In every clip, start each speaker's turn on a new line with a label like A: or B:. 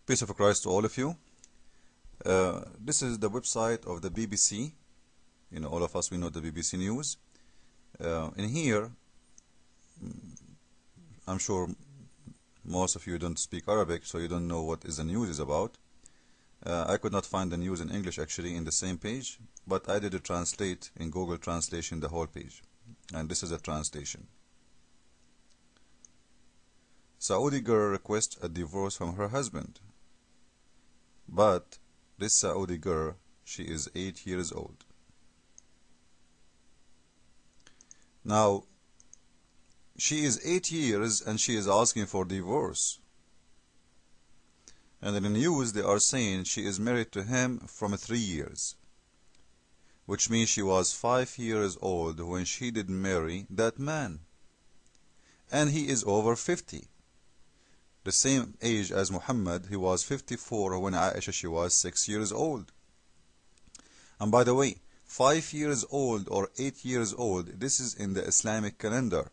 A: Peace of Christ to all of you. This is the website of the BBC. You know, all of us, we know the BBC News. In here, I'm sure most of you don't speak Arabic, so you don't know what is the news is about. I could not find the news in English actually in the same page, but I did a translate in Google Translation the whole page. And this is a translation. Saudi girl requests a divorce from her husband. But this Saudi girl, she is 8 years old. Now, she is 8 years and she is asking for divorce. And in the news they are saying she is married to him from 3 years. Which means she was 5 years old when she did marry that man. And he is over 50. The same age as Muhammad, he was 54 when Aisha, she was 6 years old. And by the way, 5 years old or 8 years old, this is in the Islamic calendar,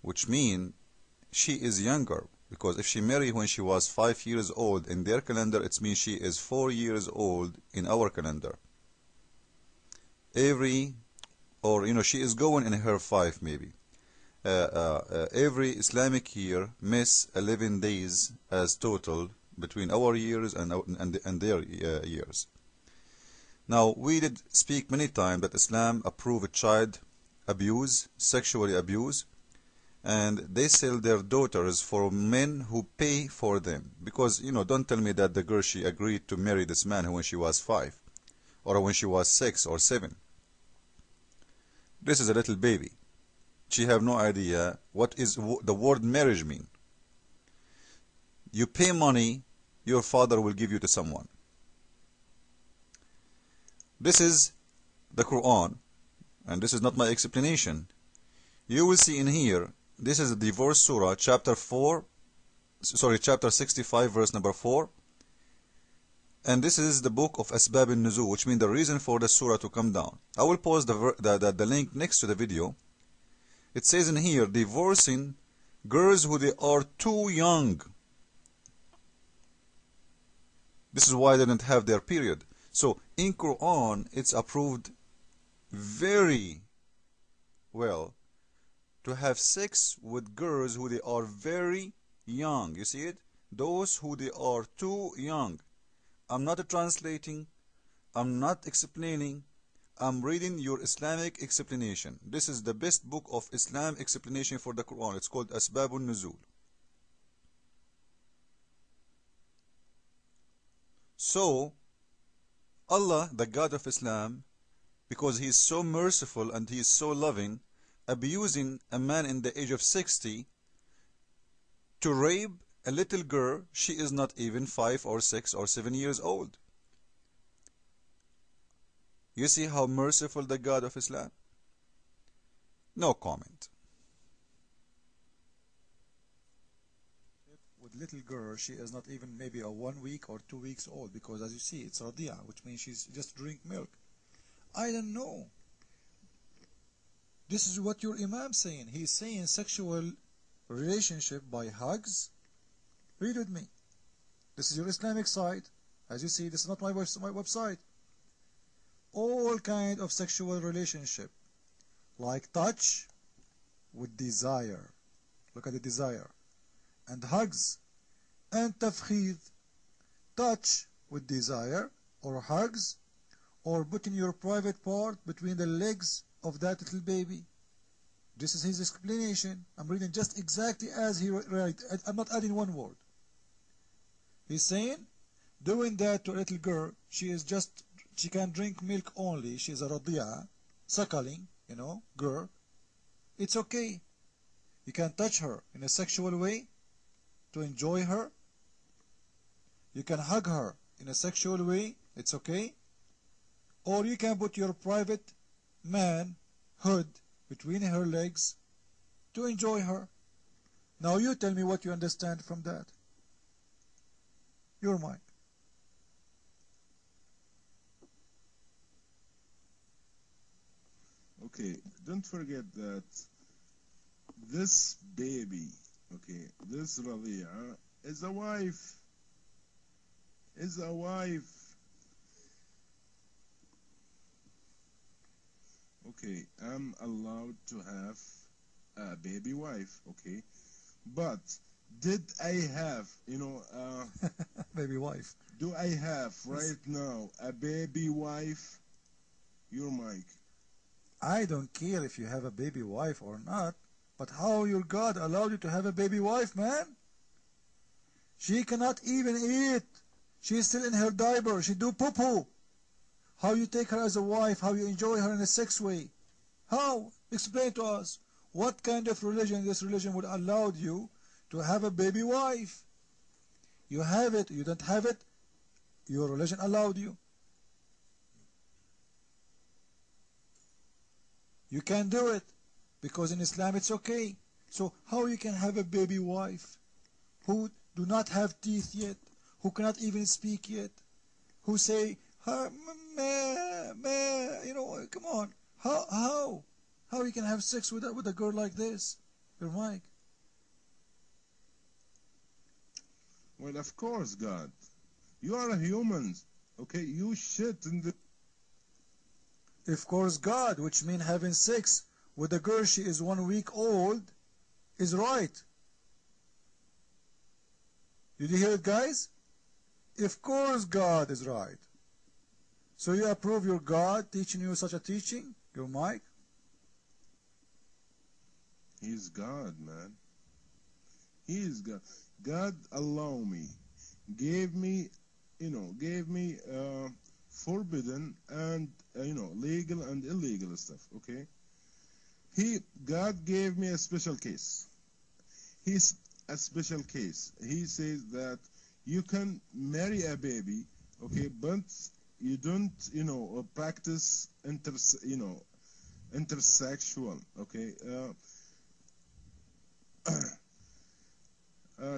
A: which means she is younger, because if she married when she was 5 years old in their calendar, it means she is 4 years old in our calendar. She is going in her 5 maybe. Every Islamic year miss 11 days as total between our years and their years. Now, we did speak many times that Islam approved child abuse, sexually abuse, and they sell their daughters for men who pay for them. Because, don't tell me that the girl, she agreed to marry this man when she was 5, or when she was 6 or 7. This is a little baby. She have no idea what is the word marriage mean. You pay money, your father will give you to someone. This is the Quran, and this is not my explanation. You will see in here, this is the Divorce Surah, chapter 65, verse number 4. And this is the book of Asbab al-Nuzul, which means the reason for the surah to come down. I will post the link next to the video. It says in here, divorcing girls who they are too young. This is why they didn't have their period. So in Quran, it's approved very well to have sex with girls who they are very young. You see it? Those who they are too young. I'm not translating. I'm not explaining. I'm reading your Islamic explanation. This is the best book of Islam explanation for the Quran. It's called Asbab al-Nuzul. So, Allah, the God of Islam, because He is so merciful and He is so loving, abusing a man in the age of 60 to rape a little girl, she is not even 5 or 6 or 7 years old. You see how merciful the God of Islam? No comment.
B: With little girl, she is not even maybe a 1 week or 2 weeks old, because as you see, it's radia, which means she's just drink milk. I don't know. This is what your Imam saying. He's saying sexual relationship by hugs. Read with me. This is your Islamic site. As you see, this is not my website. All kind of sexual relationship, like touch with desire. Look at the desire. And hugs and tafkhid. Touch with desire, or hugs, or putting your private part between the legs of that little baby. This is his explanation. I'm reading just exactly as he wrote. I'm not adding one word. He's saying, doing that to a little girl, she can drink milk only. She's a radia, suckling, girl. It's okay. You can touch her in a sexual way to enjoy her. You can hug her in a sexual way. It's okay. Or you can put your private manhood between her legs to enjoy her. Now you tell me what you understand from that. Your mind.
C: Okay, don't forget that this baby, okay, this Radia is a wife is a wife. Okay, I'm allowed to have a baby wife, okay? But did I have,
B: Baby wife.
C: do I have right now a baby wife? Your mic.
B: I don't care if you have a baby wife or not, but how your God allowed you to have a baby wife, man? She cannot even eat. She's still in her diaper. She do poo-poo. How you take her as a wife, how you enjoy her in a sex way. How? Explain to us. What kind of religion this religion would allow you to have a baby wife? You have it, you don't have it, your religion allowed you. You can do it because in Islam it's okay. So how you can have a baby wife who do not have teeth yet, who cannot even speak yet, who say, come on. How you can have sex with a girl like this? Your mic.
C: Well, of course, God. You are a human, okay? You shit in the...
B: Of course, God, which means having sex with a girl she is 1 week old, is right. Did you hear it, guys? Of course, God is right. So you approve your God teaching you such a teaching? Your mic?
C: He's God, man. He is God. God allow me, gave me forbidden and legal and illegal stuff. Okay. God gave me a special case. He's a special case. He says that you can marry a baby, okay, but you don't practice intersexual, okay.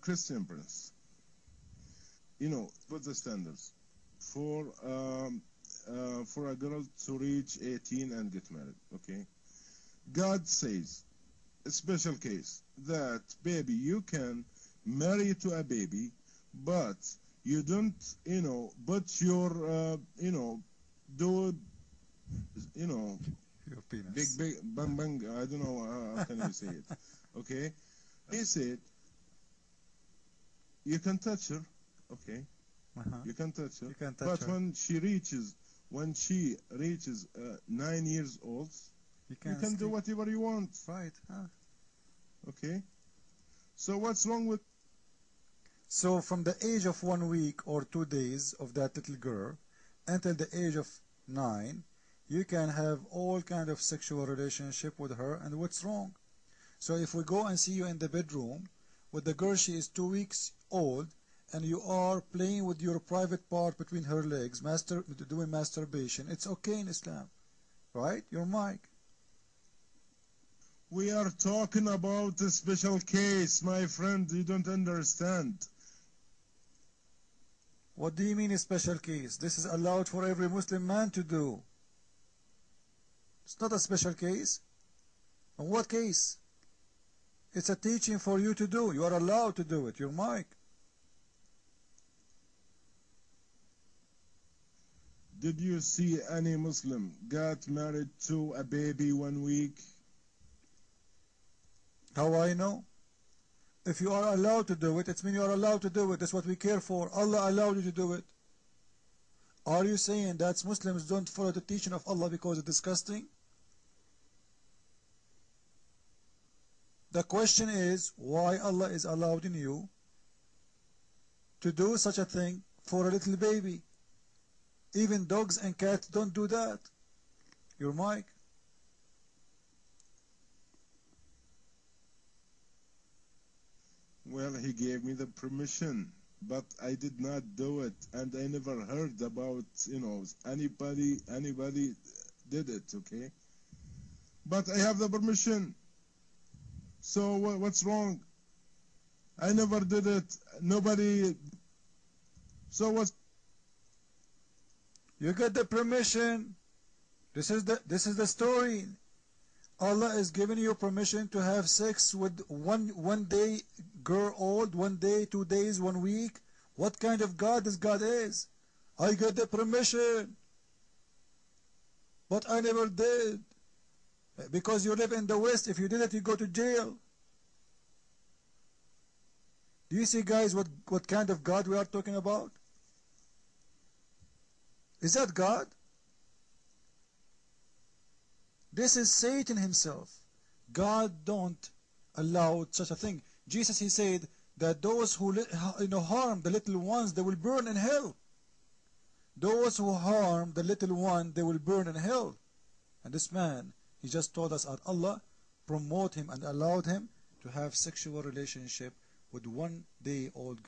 C: Christian Prince, put the standards for a girl to reach 18 and get married, okay? God says, a special case, that baby, you can marry to a baby, but you don't, but your, do,
B: Your penis.
C: big, bang, bang, I don't know, how can you say it, okay? He said, you can touch her, okay? You can touch her.
B: You can touch
C: but
B: her.
C: when she reaches 9 years old, you can do whatever you want.
B: Right.
C: Okay? So what's wrong with...
B: So from the age of 1 week or 2 days of that little girl until the age of 9, you can have all kind of sexual relationship with her, and what's wrong? So if we go and see you in the bedroom with the girl, she is 2 weeks old, and you are playing with your private part between her legs, doing masturbation, it's okay in Islam, right? Your mic.
C: We are talking about a special case, my friend. You don't understand.
B: What do you mean a special case? This is allowed for every Muslim man to do. It's not a special case. And what case? It's a teaching for you to do. You are allowed to do it. Your mic.
C: Did you see any Muslim got married to a baby 1 week?
B: How I know? If you are allowed to do it, it means you are allowed to do it. That's what we care for. Allah allowed you to do it. Are you saying that Muslims don't follow the teaching of Allah because it's disgusting? The question is why Allah is allowing you to do such a thing for a little baby. Even dogs and cats don't do that. Your mic.
C: Well, he gave me the permission, but I did not do it, and I never heard about, anybody did it, okay? But I have the permission. So what's wrong? I never did it. Nobody. So what's...
B: You get the permission. This is the story. Allah is giving you permission to have sex with one day girl old, 1 day, 2 days, 1 week, What kind of God this God is? I got the permission, but I never did. Because you live in the West, if you did it, you go to jail. Do you see, guys, what kind of God we are talking about? Is that God? This is Satan himself. God don't allow such a thing. Jesus, he said that those who harm the little ones, they will burn in hell. Those who harm the little one, they will burn in hell. And this man, he just told us that Allah promote him and allowed him to have sexual relationship with 1-day-old